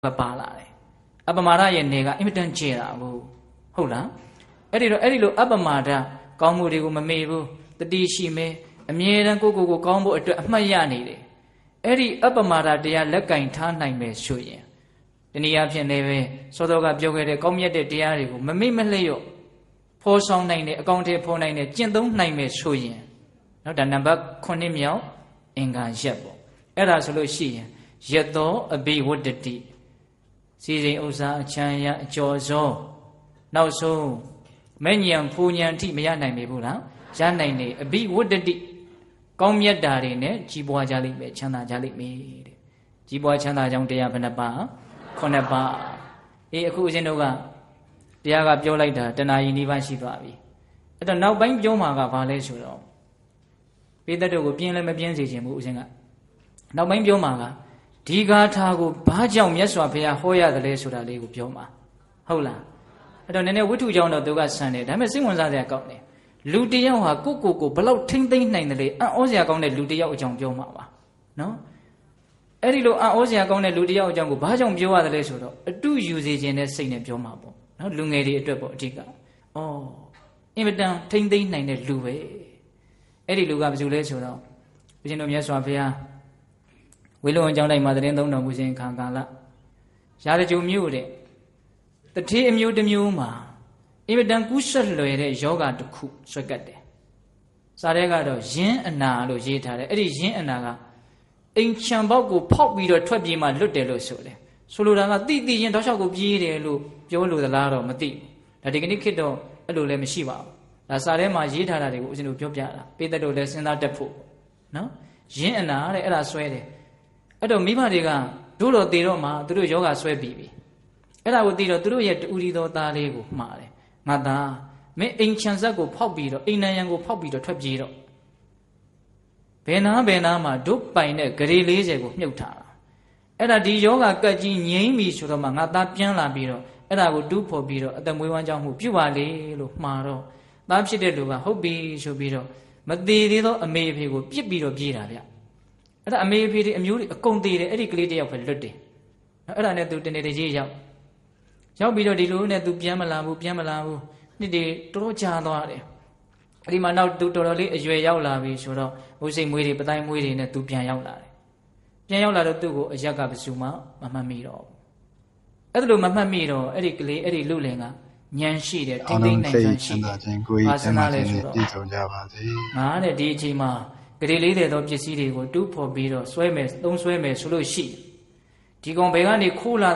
ပါလာတယ်အပမာဒရဲ့နေကအင်မတန်ကျဲတာဟုတ်လားအဲ့ဒီလိုအပမာဒကောင်းမှုတွေကိုမမေ့ဘူးတတိရှိမယ်အမြဲတမ်းကိုကောင်းဖို့အတွက်အမှတ်ရနေတယ်အဲ့ဒီအပမာဒတရားလက်ကင်ထားနိုင်မယ်ဆိုရင်တနည်းအားဖြင့်လည်းပဲစောစောကပြောခဲ့တဲ့ကောင်းမြတ်တဲ့တရားတွေကိုမမေ့မလျော့ဖော်ဆောင်နိုင်တယ်အကောင့်ထဲဖော်နိုင်တယ်ကျင့်သုံးနိုင်မယ်ဆိုရင်နော်ဒါနံပါတ်9မြောက်အင်္ဂါရက်ပေါ့အဲ့ဒါဆိုလို့ရှိရင်ယတောအဘိဝတ္တတိစီစဉ်ဥစ္စာအချမ်းရအကျော်စောနောက်ဆုံးမဲ့ညံဖူညံထိမရနိုင်ပြီဘူးလားရနိုင်တယ်အဘိဝတ္တတိကောင်းမြတ်တာတွေနဲ့ကြီးပွားကြလိမ့်မယ်ချမ်းသာကြလိမ့်မယ်တဲ့ကြီးပွားချမ်းသာကြောင်းတရားဘယ်နှပါ9ပါအခုအရှင်တို့ကတရားကပြောလိုက်တာတဏှာယီနိဗ္ဗာန်ရှိသွားပြီအဲ့တော့နောက်ပိုင်းပြောမှာကဘာလဲဆိုတော့ပိဿတို့ကိုပြင်းလည်းမပြင်းစေခြင်းဘူးအရှင်ကနောက်ပိုင်းပြောမှာကဒီဂါထာကိုဘာကြောင့်မြတ်စွာဘုရားဟောရတယ်လဲဆိုတာလေးကိုပြောမှာဟုတ်လားအဲ့တော့နည်းနည်းဝိထုကြောင့်တော့သူကဆန်တယ်ဒါပေမဲ့စိတ်ဝင်စားစရာကောင်းတယ်လူတယောက်ဟာကိုဘလောက်ထိမ့်သိမ့်နိုင်တယ်လေအံ့ဩစရာကောင်းတဲ့လူတယောက်အကြောင်းပြောမှာပါနော်အဲ့ဒီလိုအံ့ဩစရာကောင်းတဲ့လူတယောက်အကြောင်းကိုဘာကြောင့်ပြောရတယ်လဲဆိုတော့အတုယူစေခြင်းနဲ့စိတ်နဲ့ပြောမှာပေါ့နော်လူငယ်တွေအတွက်ပေါ့အဓိကအင်မတန်ထိမ့်သိမ့်နိုင်တဲ့လူပဲအဲ့ဒီလူကဘယ်သူလဲဆိုတော့ဘုရင်တို့မြတ်စွာဘုရားဝေလုံအကြောင်းတိုင်းမှာသတင်းသုံးတော်မူခြင်းခါကာလရာဇဂျုံမြို့တဲ့တထေးအမျိုးတစ်မျိုးမှာအင်မတန်ကူးဆက်လွယ်တဲ့ယောဂတစ်ခုဆွဲကတ်တယ်စာထဲကတော့ယင်းအနာလို့ရေးထားတယ်အဲ့ဒီယင်းအနာကအိမ်ချံပေါက်ကိုဖောက်ပြီးတော့ထွက်ပြေးမှလွတ်တယ်လို့ဆိုတယ်ဆိုလိုတာကတိရင်တောက်လျှောက်ကိုပြေးတယ်လို့ပြောလို့သလားတော့မသိဘူးဒါဒီကနေ့ခေတ်တော့အဲ့လိုလည်းမရှိပါဘူးဒါစာထဲမှာရေးထားတာတွေကိုဦးဇင်းတို့ပြောပြတာပိဿတို့လည်းစဉ်းစားတတ်ဖို့နော်ယင်းအနာတဲ့အဲ့ဒါဆွဲတယ်အဲ့တော့မိဘတွေကတို့တော့တည်တော့မှသူတို့ယောဂဆွဲပြီးပြီအဲ့ဒါကိုတည်တော့သူတို့ရဲ့တူရီသောသားလေးကိုမှားတယ်ငါသားမင်းအိမ်ချံဆက်ကိုဖောက်ပြီးတော့အိမ်နံရံကိုဖောက်ပြီးတော့ထွက်ပြေးတော့ဘယ်နာမှာတို့ပိုင်တဲ့ဂရေ40ကိုမြုပ်ထားတာအဲ့ဒါဒီယောဂကတ်ကြီးငြိမ့်ပြီဆိုတော့မှငါသားပြန်လာပြီးတော့အဲ့ဒါကိုတူးဖော်ပြီးတော့အသက်မွေးဝမ်းကြောင်းမှုပြုပါလေလို့မှားတော့သားဖြစ်တဲ့လူကဟုတ်ပြီဆိုပြီးတော့မသေးသေးသောအမေအဖေကိုပြစ်ပြီးတော့ပြေးတာဗျအဲ့ဒါအမေအဖေတွေအမျိုးတွေအကုန်သေးတယ်အဲ့ဒီကလေးတယောက်ပဲလွတ်တယ်အဲ့ဒါနဲ့သူတနေ့တည်းရောက်ပြီးတော့ဒီလိုနဲ့သူပြန်မလာဘူးနှစ်တွေတော်တော်ကြာသွားတယ်အဲ့ဒီမှာနောက်သူတော်တော်လေးအရွယ်ရောက်လာပြီဆိုတော့ဘုစိတ်မွေးတွေပတိုင်းမွေးတွေနဲ့သူပြန်ရောက်လာတယ်ပြန်ရောက်လာတော့သူ့ကိုအရက်ကဘယ်သူမှမမှတ်မိတော့ဘူးအဲ့ဒါလိုမမှတ်မိတော့အဲ့ဒီကလေးအဲ့ဒီလူလင်ကဉာဏ်ရှိတယ်ထိမ့်သိမ့်နိုင်စွမ်းရှိတယ်ဘာစနာလဲဆိုတော့ပြည့်စုံကြပါစေငါတဲ့ဒီအချိန်မှာဂရေ40သောပစ္စည်းတွေကိုတူးဖော်ပြီးတော့သုံးဆွဲမယ်ဆိုလို့ရှိဒီကောင်ဘယ်ကနေခိုးလာ